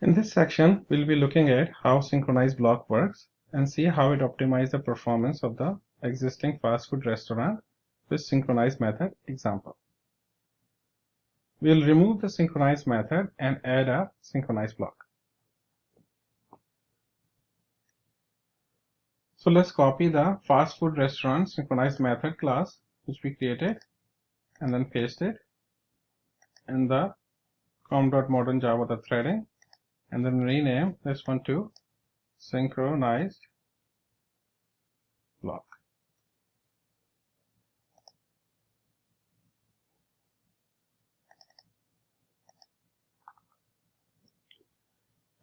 In this section, we'll be looking at how synchronized block works and see how it optimizes the performance of the existing fast food restaurant with synchronized method example. We'll remove the synchronized method and add a synchronized block. So let's copy the fast food restaurant synchronized method class which we created and then paste it in the com.modern Java the threading, and then rename this one to synchronized block.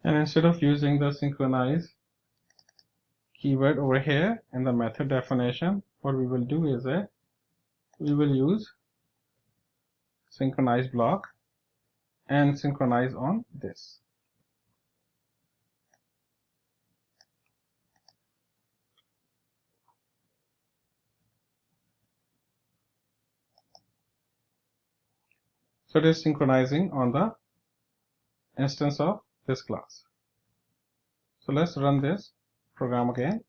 And instead of using the synchronize keyword over here in the method definition, what we will do is that we will use synchronize block and synchronize on this. So it is synchronizing on the instance of this class. So let's run this program again.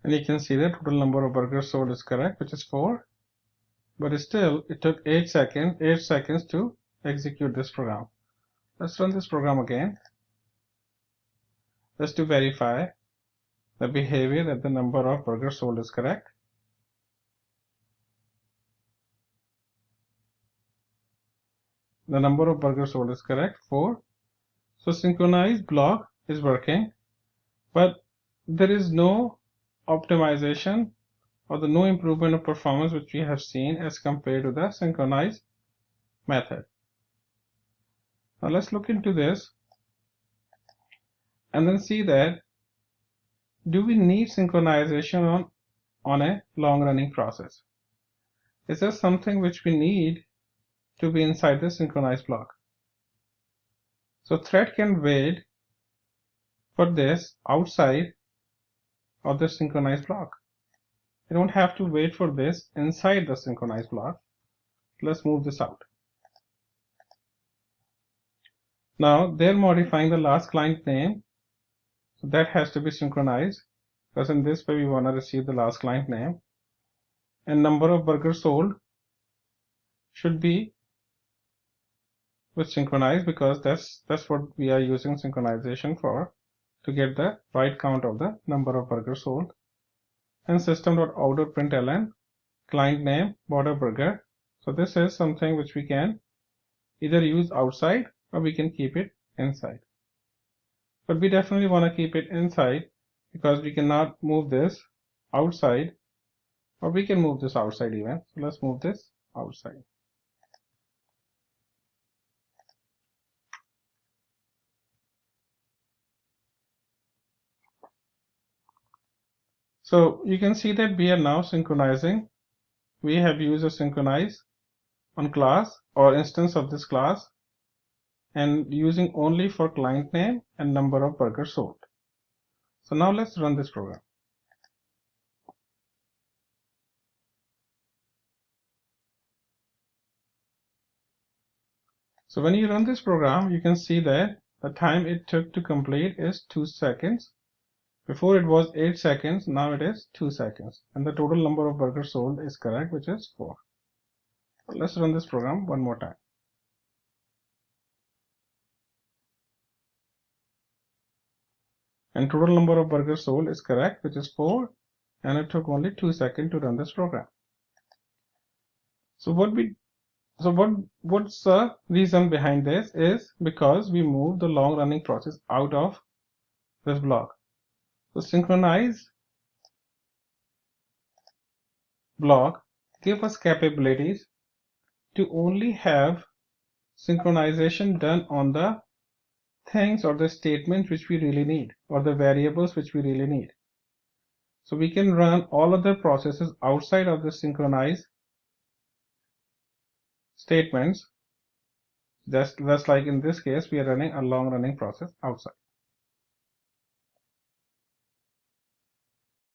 And you can see the total number of burgers sold is correct, which is 4. But still, it took 8 seconds to execute this program. Let's run this program again. Just to verify the behavior that the number of burgers sold is correct. The number of burgers sold is correct, 4. So synchronized block is working, but there is no optimization or no improvement of performance which we have seen as compared to the synchronized method. Now let's look into this and then see that do we need synchronization on a long running process? Is there something which we need to be inside the synchronized block? So thread can wait for this outside of the synchronized block. You don't have to wait for this inside the synchronized block. Let's move this out. Now they're modifying the last client name, so that has to be synchronized, because in this way we want to receive the last client name, and number of burgers sold should be with synchronized, because that's what we are using synchronization for, to get the right count of the number of burgers sold. And system.out.println client name Whataburger. So this is something which we can either use outside or we can keep it inside. But we definitely want to keep it inside because we cannot move this outside, or we can move this outside even. So let's move this outside. So you can see that we are now synchronizing. We have used a synchronize on class or instance of this class and using only for client name and number of burgers sold. So now let's run this program. So when you run this program, you can see that the time it took to complete is 2 seconds. Before it was 8 seconds, now it is 2 seconds. And the total number of burgers sold is correct, which is 4. So let's run this program one more time. And total number of burgers sold is correct, which is 4. And it took only 2 seconds to run this program. So what's the reason behind this is because we moved the long running process out of this block. So synchronize block give us capabilities to only have synchronization done on the things or the statements which we really need, or the variables which we really need. So we can run all other processes outside of the synchronized statements. Just like in this case, we are running a long running process outside.